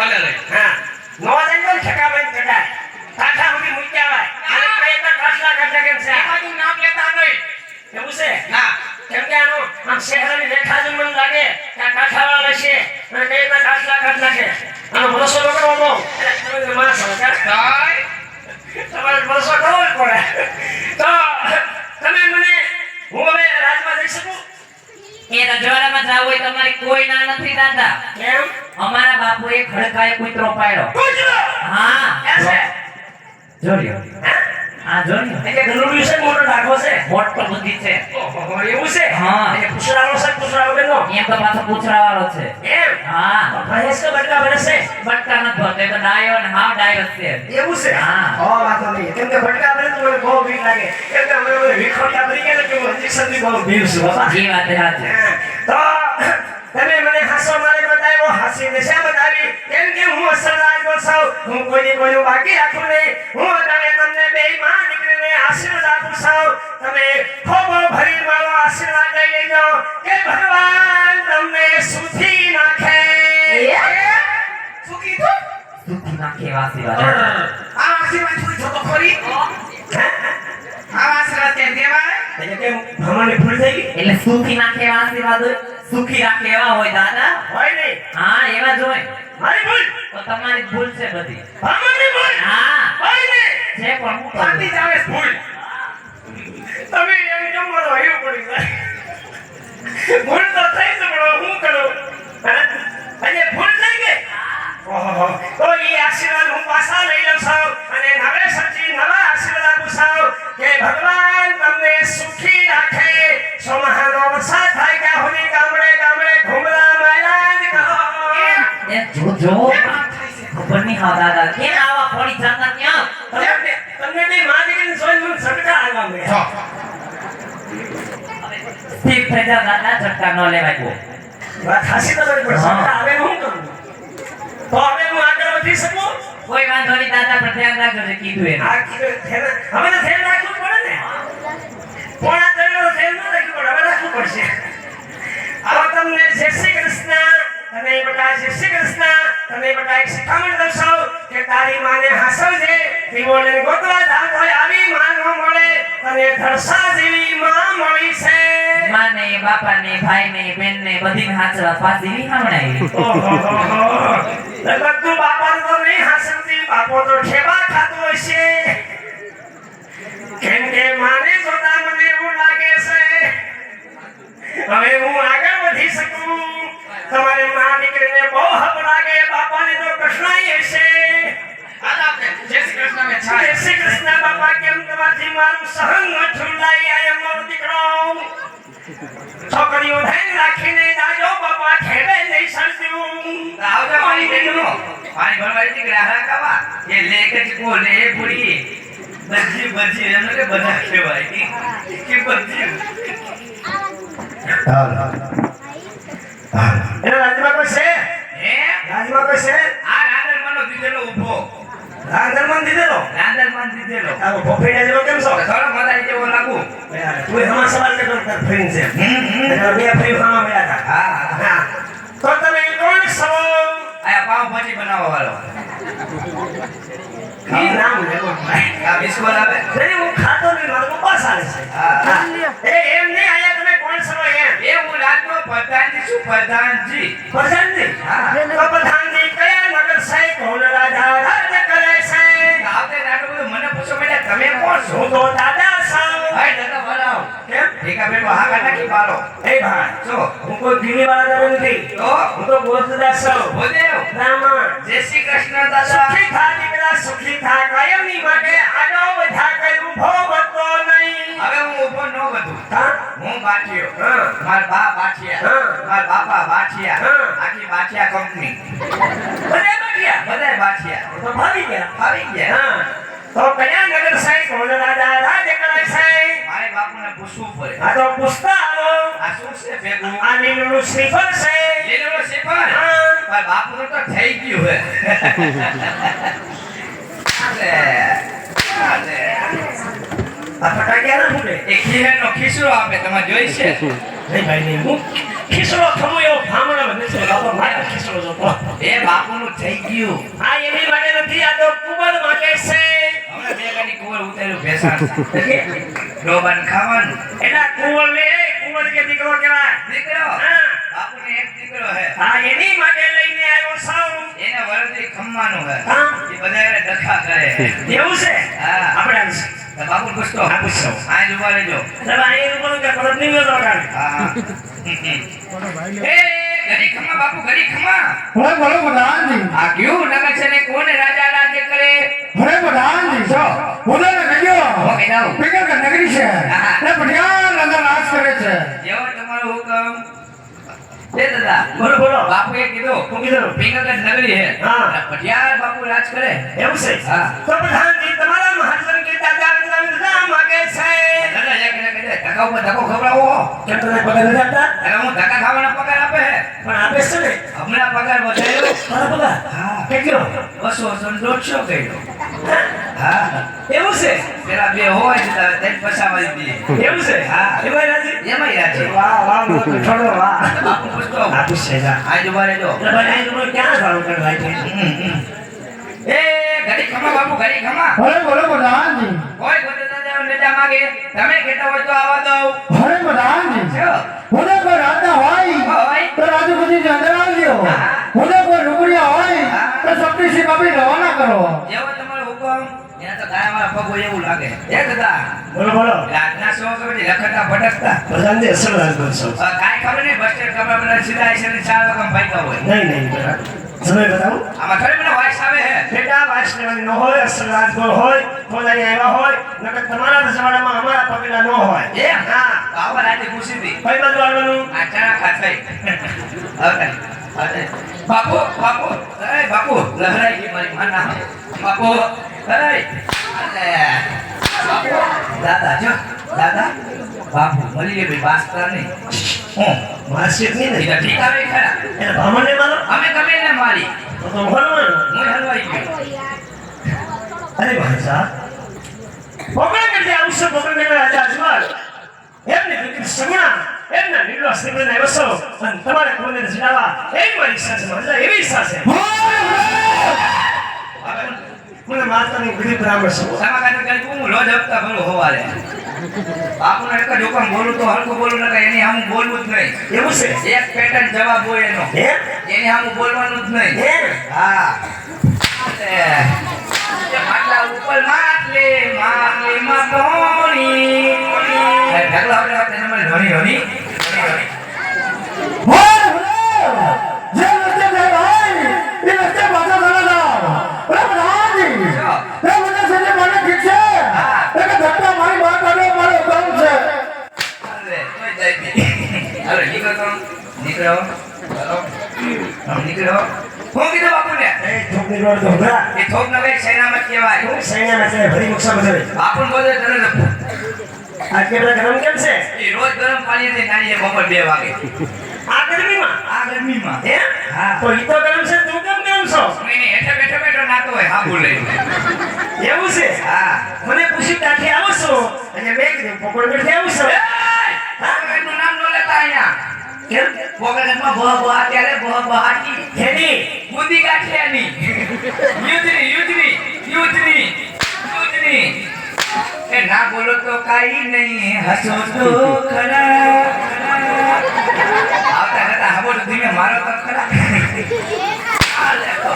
ભલે રે હા નો જાય તો ઠકા બંધ કટાય કાઠા સુધી મૂક્યા હોય અને કઈ તો કાઠલા કાઠા કેમ છે એમાં નામ લેતા નહીં એવું છે ના કેમ કે આનો આમ શહેરની રેખા જ મને લાગે કે આ કાઠાવાળા છે અને કઈ તો કાઠલા કાઠલા છે આનો ભરોસો ન કરવો બહુ તમે માણસ હતા તાય તમારે ભરોસો કરવો જ પડે તો તમે મને હું હવે રાજમાં જઈ શકું એ રજવાડામાં જાવ હોય તમારી કોઈ ના નથી દાદા કેમ અમારા બાપુએ ખડકાએ કૂતરો પાડ્યો કૂતરો હા ક્યાં છે જોડ્યો આ જોડ્યો એટલે ગલુડિયું છે મોટો ડાકો છે મોટો બુદ્ધિ છે ઓહો એવું છે હા. એટલે પૂછડાનો છે પૂછડા વગરનો એમ તો પાછો પૂછડાવાળો છે એમ હા ભેંસ કે બટકા ભરે છે બટકા નથી હોતો એ તો ડાયો ને હાવ ડાયો છે એવું છે હા. વાતો નહીં કેમ કે ભટકા ભરે તો મને બહુ બીક લાગે કેમ કે અમે વિખોટા ભરી ગયા ને કે હું ઇન્જેક્શનથી બહુ બીવ છું બાપા એ વાત સાચી તો તમે મને હાસો મારે બતાવ્યો હાસી દિશા બતાવી કેમ કે હું અસલ રાજગોર છું હું કોઈનું બાકી રાખું નહીં હું અટાણે તમને બેઈમાન દીકરીને આશીર્વાદ આપું છું તમે ખોબો ભરી મારો આશીર્વાદ લઈ લેજો કે ભગવાન તમને સુખી નાખે સુખી તો સુખી નાખે આશીર્વાદ આ આશીર્વાદ થોડી જોતો ખરી આ આશીર્વાદ કે દેવાય એટલે કે ભમણની ભૂલ થઈ ગઈ એટલે સુખી નાખે એવા આશીર્વાદ હોય સુખી રાખે એવા હોય દાદા હોય નહીં હા એવા જ હોય મારી ભૂલ તો તમારી ભૂલ છે બધી ભમણની ભૂલ હા હોય નહીં છે પણ હું પાટી કરું? જાવે ભૂલ તમે એમ કેમ મારો હૈયો પડી જાય ભૂલ તો થઈ છે પણ હું કરું હા? અને ભૂલ થઈ ગઈ ઓહો તો એ આશીર્વાદ હું પાછા લઈ લઉં છું અને નવે સચી નવા આશીર્વાદ આપું છું કે ભગવાન તમને સુખી રાખે સોમહાનો વરસાદ થાય કે હોની ગામડે ગામડે ઘુમરા માયા જ કહો એ જો ખબર નહીં હા દાદા કેમ આવા પડી જાતા ક્યાં તમને બે માં દીકરીને જોઈને મને ઝટકા આવવા મળ્યા સ્થિર થઈ જાવ દાદા ઝટકા ન લેવાય બહુ. વાત હાસી તો કરી પણ હા. ઝટકા આવે હું કરું તો હવે હું આગળ વધી શકું કોઈ વાંધો નહીં દાદા પણ ધ્યાન રાખજો જે કીધું એને આ કીધું હવે તો ધ્યાન રાખવું પડે ને પોણા ત્રણ ધ્યાન ન રાખવું પડે હવે રાખવું પડશે હવે તમને જય શ્રી કૃષ્ણ તમે બધા જય શ્રી કૃષ્ણ તમે બધા એક શિખામણ દર્શો કે તારી માને હાસવજે પીવોને ગોતવા જાવ તો આવી માં ન મળે અને ધરસા જેવી માં મળી છે માને બાપાને ભાઈને બેનને બધીને હાચવા પાછી નહીં સાંભળાય બધું બાપા તો નહીં હાસવતી બાપો તો ઠેબા ખાતો હશે કેમ કે માને જોતા મને એવું લાગે છે હવે હું આગળ વધી શકું તમારે માં દીકરીને બહુ હબ લાગે બાપાને તો કૃષ્ણાઈ હશે આદા જય શ્રી કૃષ્ણ મે છાય જય શ્રી કૃષ્ણ બાપા કેમ તમારથી મારું સહન ન છૂટાઈ આયા મારો દીકરો છોકરીઓ ધ્યાન રાખીને જાજો બાપા ખેડે નહીં સરસ્યું આવજો મારી બેનો પાણી ભરવાથી ગ્રાહક આવા એ લેકે કોલે પૂરી બજી બજી એમ કે બધા કહેવાય કે બજી એનો રાજમાં કોઈ છે હે રાજમાં કોઈ છે આ રાંદર મનો દીધેલો ઊભો રાંધરમાં દીધેલો રાંદર મન દીધેલો આવો ભોપેડા જેવો કેમ છો થોડો મદાઈ જેવો લાગુ તું હમણાં સવાલ કે કર ફ્રેન્ડ છે બે ફ્રી ખાવા મળ્યા હતા હા હા તો તમે કોણ છો આ પાવ ભાજી બનાવવા વાળો ઈ નામ લેવો ભાઈ આ બિસ્કુટ આવે નહીં હું ખાતો નહીં મારો પપ્પા સાલે છે હા એ એમ નહીં આયા તમે કોણ છો એમ એ હું રાતનો પ્રધાનજી છું પ્રધાનજી પ્રધાનજી હા તો પ્રધાનજી કયા નગર સાહેબ કોણ રાજા રાજ કરે છે આવતે રાતો બધું મને પૂછો બેટા તમે કોણ છો હું તો દાદા છું ભાઈ દાદા બોલાવો કેમ ઠીકા બેટો હા કાઢા કી પાડો એ ભાઈ જો હું કોઈ દીની વાળા નથી તો હું તો ગોતદાસ છું બોદેવ રામા જય શ્રી કૃષ્ણ દાદા સુખી થા દીકરા સુખી થા કાયમની માટે આગો વધા કઈ ઊભો વધતો નહીં હવે હું ઊભો ન વધું હા હું બાઠિયો હા મારા બા બાઠિયા હા. મારા બાપા બાઠિયા હા. આખી બાઠિયા કંપની બધે બગ્યા બધાય બાઠિયા તો ભાવી ગયા આવી ગયા હા તો કયા નગર સાહેબ કોણ રાજા રાજ કરે છે મારે બાપુને પૂછવું પડે આ તો પૂછતા આવો આ શું છે ભેગું આ લીલું શ્રીફળ છે લીલો શ્રીફળ હા. મારા બાપુનું તો થઈ ગયું હે અરે આ ફટાકિયા ના ફૂટે એ ખીહેરનો ખીસરો આપે તમે જોઈ છે નહીં ભાઈ નહીં હું ખીસડો થમું એવો ભામણો બેસો બાપા મારે ખીસડો જો તો. એ બાપુનું થઈ ગયું. આ એની માટે નથી, આ તો કુંવર માટે છે. હમણાં બે ગાડી કુંવર ઉતાર્યું ભેસાણ. ડોબાને ખાવાનું. એના કુંવર ને કુંવર કે દીકરો કહેવાય. દીકરો. હા. બાપુને એક દીકરો હે. આ એની માટે લઈને આવ્યો સૌ. એને વરદી ખમવાનું હે. હા. એ બધાને ડખા કરે. એવું છે? હા. આપણે આવીશું. તો બાપુ પૂછતો. હા, પૂછો. આજ ઉભા રહેજો. એટલે અહીં રૂપનું કે પરત નહીં ગયો કાઢે. હા. એ ઘડી ખમા બાપુ, ઘડી ખમા. અરે બોલો પ્રધાનજી, આ ક્યું નગર છે ને કોને રાજા રાજ્ય કરે? અરે પ્રધાનજી, બોલો ને કયો હો કહી દઉં. પીકર કા નગરી છે ને પટિયાલ અંદર રાજ કરે છે. જેવો તમારો હુકમ. લે દાદા. બોલો બોલો. બાપુએ કીધું. શું કીધું? પીકર નગરી હે. હા. પટિયાલ બાપુ રાજ કરે. એવું છે? હા. તો પ્રધાનજી તમારા મહાજન કે દાદા રામ માગે છે. દાદા એક ધક્કા ઉપર ધક્કો ખવડાવો. કેમ તને પગાર નથી આપતા? અરે હું ધક્કા ખાવાના પગાર આપે હે. પણ આપે છે ને. હમણાં પગાર વધાર્યો. મારા પગાર? હા. કેટલો? 200 150 કર્યો. હા. એવું છે? પેલા બે હોય છે તારે તેને પછાવાઈ દઈએ. એવું છે? હા. એમાંય રાજી? એમાંય રાજી. વાહ વાહ વાહ કઠોળો વાહ. બાપુ પૂછતો. આ પૂછે જા. આજ ઉભા રહેજો. એટલે ભાઈ અહીં તમને ક્યાં ભાવ કરવા છે? એ ઘડી ખમા બાપુ, ઘડી ખમા. અરે બોલો પ્રધાનજી, કોઈ ગોતતા જાવ નેજા માગે. તમે કહેતા હોય તો આવવા દઉં. અરે પ્રધાનજી, જો. મને કોઈ રાજા હોય હોય. તો રાજુપતિ અંદર આવજો. મને કોઈ રૂપડિયા હોય તો સપ્તર્ષિ કાપી રવાના કરો. જેવો તમારો હુકમ. એના તો ગાય વાળા પગ હોય એવું લાગે. એ દાદા. બોલો બોલો. આજના શો કબડ્ડી લખતા ભટકતા. પ્રધાનજી અસલ રાજ કરશો. કાંઈ ખબર નહીં. બસ સ્ટેન્ડ કપડા બધા સીધા આવીને 4 વાગ્યા ભાગ્યા હોય. નહીં નહીં બરાબર. સમય બતાવું. આમાં થોડી મને વાઇસ આવે હે. બેટા વાસ લેવાની ન હોય, અસલ રાજગોળ હોય, તો જ અહીંયા આવ્યા હોય, નકર તમારા જમાનામાં અમારા પગલા ન હોય. એમ? હા. આવા રાતે પૂછી હતી. કઈ બાજુ આવવાનું? આ ચણા ખાતા આવતા. બાપુ બાપુ, એ બાપુ લહરાઈ ગઈ મારી માના. બાપુ એ અલે બાપુ દાદા જો દાદા બાપુ મળી ગઈ ભાઈ બાસ્તા નહીં. હું માર્કશીટ નહીં ને? ઠીક ઠીક આવે ખરા. એને બ્રાહ્મણને મારો? અમે ગમે ને મારી. તો તો ભણવાનું. હું હલવાઈ ગયો. અરે ભાઈ સાહેબ, પકડ કરજે આવશે, પકડ કરજે રાજા અજમલ. એમને દીકરી સગુણા, એમના લીલો શ્રીમંતને વસો, અને તમારે કોને જીડાવા, એવી મારી ઈચ્છા છે, મજા એવી ઈચ્છા છે. મને માતાની બધી બરાબર છે. સમાકાર કરી હું રોજ હપ્તા ભરું હોવારે. બાપુને એક જ હુકમ બોલું તો હલકું બોલું ન એની સામે બોલવું જ નહીં. એવું છે? એક પેટર્ન જવાબ હોય એનો. હે? એની સામે બોલવાનું જ નહીં. હે? હા. એ માટલા ઉપર માટલીમાં પોણી. ઢગલા હોય તો એને મને ધોની ધોની. હોય, જે રસ્તે જાય હોય, એ રસ્તે પાછા ચાલા જાઓ. અરે પ્રધાનજી, એ મને સજે મને ઠીક છે. એક ધક્કા મારી બહાર કાઢો, મારો કામ છે. અરે તોય જાય બી. અરે નીકળો તો. નીકળો. ચાલો. નીકળો. હું કીધું બાપુને? એ થોકની રોડ ધોધરા. એ થોપ ન ગઈ સૈનામાં કહેવાય. હું સૈન્યમાં છે, ભરી મુક્ષા બધાવે. બાપુને બોલે તને આ કેટલા ગરમ કેમ છે? એ રોજ ગરમ પાણીથી નાળીએ બપોર 2 વાગે. આ ગરમીમાં? આ ગરમીમાં. હે? હા. તો ઈ તો ગરમ છે, તું કેમ ગરમ છો? એને હેઠે બેઠો નાતો હોય હાબુ લઈ. એવું છે? હા. મને પૂછ્યું ત્યાંથી આવો છો, અને મેં કીધું પોકળ બેઠી આવું છો. પોકેટનું નામ ન લેતા અહીંયા. કેમ? પોકેટમાં ભ અત્યારે ભ હાટી. ખેડી. બુદ્ધિ ગાંઠિયાની. યુધની. એ ના બોલો તો કાઈ નહીં, હસો તો ખરા. આવતા હતા હબો ધીમે મારો તો ખરા. આ લેખો.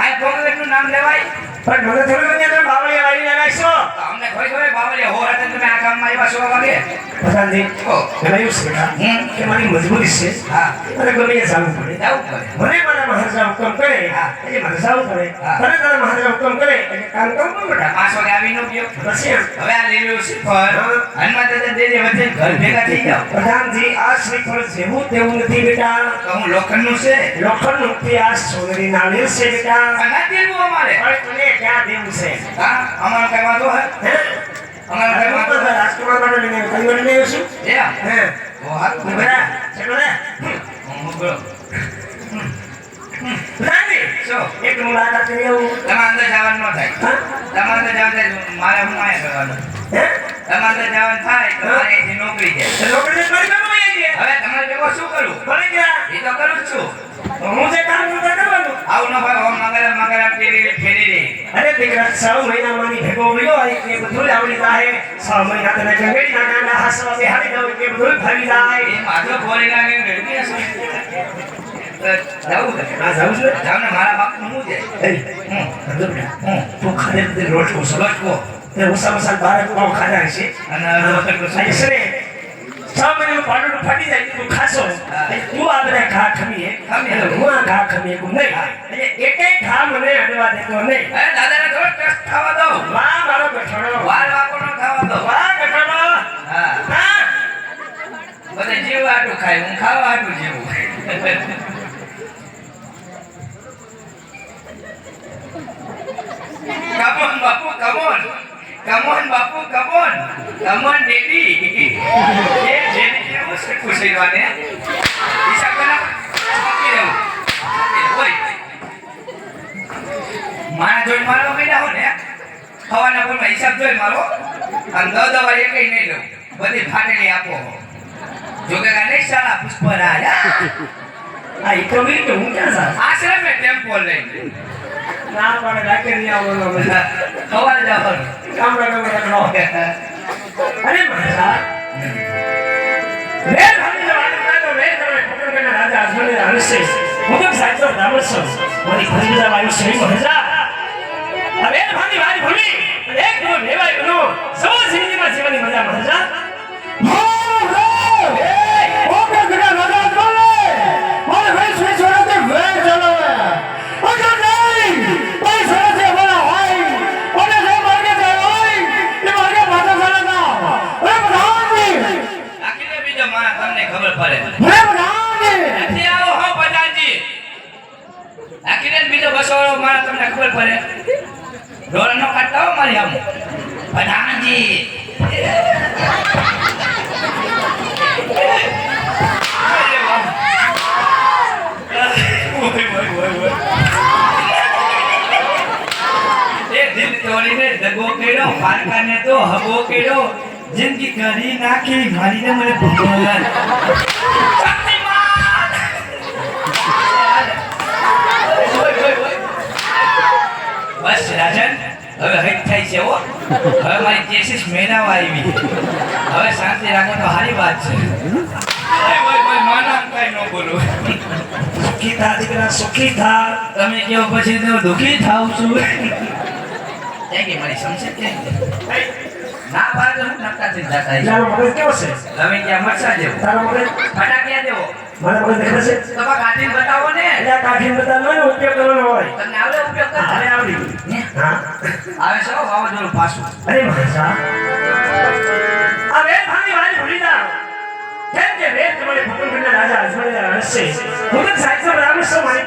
આ પોકેટનું નામ લેવાય. પણ મને થોડું મને બાવળિયા વાળીને લાગશો. તો અમને કોઈ ખબર બાવળે હો રાતે તમે આ કામમાં આવ્યા 6 વાગે. પ્રધાનજી, ઓ પેલા એવું છે બેટા, કે મારી મજબૂરી છે. હા અને ગમે એ જવું પડે. જવું પડે. મને મારા મહારાજા હુકમ કરે, એટલે મારે જવું પડે. હા. તને તારા મહારાજા હુકમ કરે, એટલે કામ કરવું પડે બેટા. 5 વાગે આવી નો ગયો. પછી એમ. હવે આ લીલું શ્રીફળ હનુમાન દાદા દેજે વચ્ચે ઘર ભેગા થઈ જાવ. પ્રધાનજી, આ શ્રીફળ જેવું તેવું નથી બેટા. તો હું લોખંડનું છે. લોખંડનું નથી, આ સોનેરી નાળિયેર છે બેટા. ના દેવું અમારે. પણ તને ક્યાં દેવું છે? હા અમારો કઈ વાંધો હે? હે? અમારો કઈ વાંધો હે? રાજકુમાર માટે લઈને આવ્યો. કઈ માટે લઈ આવ્યો છું? હે હે? ઓ હાથ બેટા, ચલો ને. હું બોલો. પ્રધાનજી, શું? એક મુલાકાત કરી આવું. તમારે અંદર જવાનું ન થાય. હા? તમારે અંદર જવાનું થાય મારે હું આયા કરવાનું. હે? તમારે તો જવાનું થાય તો મારે અહીંથી નોકરી છે તો નોકરી તો કરી કરવું એ છે. હવે તમારે ભેગો શું કરું ભલે ગયા. એ તો કરું જ છું હું જે કામ કરું તે કરવાનું. આવું ન ભાઈ ઓમ મંગળમ ફેરી રે અરે દીકરા 6 મહિના મારી ભેગો વયો અને એ બધું આવડી જાય. 6 મહિના તને જંગડી ના ગાંડા હાસવા બેહાડી દઉં કે બધું ફરી જાય. એ માથો ફોરી લાગે ગરમી હશે જાવું છે આ જાઉં છું. જાવ ને મારા બાપનું હું છે તું ખાધે બધે રોટલો લટકો તે ઓછા ઓછા 12 પાઉં ખાધા હશે. અને લટકો આ ઈસરે 6 મહિનાનું પાડું ફાટી જાય તું ખાશો. તું આ બધા ઘા ખમીએ એટલે હું આ ઘા ખમીએ નહીં. એટલે એકેય ઘા મને અડવા દેતો નહીં. અરે દાદાને થોડો ટેસ્ટ ખાવા દો વાહ મારો ગઠોડો. વાર વાકો ન ખાવા દો વાહ ગઠોડો. હા હા બધે જીવ આટું ખાય હું ખાવા આટું જીવું કમોન બાપુ કમોન બાપુ કમોન ડેડી એ જેની કેવું છે ખુશીવાને હિસાબ કરા બાકી રહેવું ઓય મારા જોઈ મારો મહિના હો ને ખવાના પણ હિસાબ જોઈ મારો અને દવા એકઈ નહીં લઉં બધી ફાટેલી આપો જોકે નહીં સાલા પુષ્પરાજ આ ઇકોનોમી કે હું ક્યાં જા આશ્રમે ટેમ્પો લઈને ના પણ રાખે નહીં આવવાનો બધા ખવા જવાનું કામ રાખો અરે મહારાજ વેર ભાઈ જો વાત કરે તો વેર કરે પકડના રાજા અજમલે હરસે હું તો સાચો બ્રાહ્મણ છું મારી ખરીદા વાયુ શ્રી મહારાજ આ વેર ભાઈ વારી ભૂલી એક દિવસ લેવાય બનો સૌ જિંદગીમાં જીવવાની મજા મહારાજ આખીને બીજો માણસ તમને ખબર પડે નથી આવો હો પ્રધાનજી આખીને બીજો બસવાળો માણસ તમને ખબર પડે ઢોર નો કાઢતા હો મારી આમ પ્રધાનજી દિલ તોડીને દગો કર્યો પારકાને તો હબો કર્યો જિંદગી કરી નાખી મારીને મને ભગવાન શક્તિમાન બસ રાજન હવે હઈટ થાય છે હો હવે મારી કેસીસ મહિનાઓ આવી હવે શાંતિ રાખો તો સારી વાત છે માના કઈ ન બોલો સુખી થા દીકરા સુખી થા તમે કેવો પછી તો દુઃખી થાવ છું કે મારી સમજે કે ના પાડે તો હું નક્કા થઈ જતા તારો મગજ કેવો છે તમે ક્યાં મરસા જેવો તારો મગજ ફટાકિયા દેવો મારા મગજ દેખે છે તમે કાઢીને બતાવો ને એટલે કાઢીને બતાવવાનો ઉપયોગ કરવાનો હોય તમને આવડે ઉપયોગ કરતા અરે આવડી હા આવે છે હો વાવાઝોડું પાછું અરે મહારાજ આ વેર ભાની વારી ભૂલી જાઓ કેમ કે વેર તમારે ભગવાનના રાજા અજમલે હશે હું તો સાચો રામ છું મારી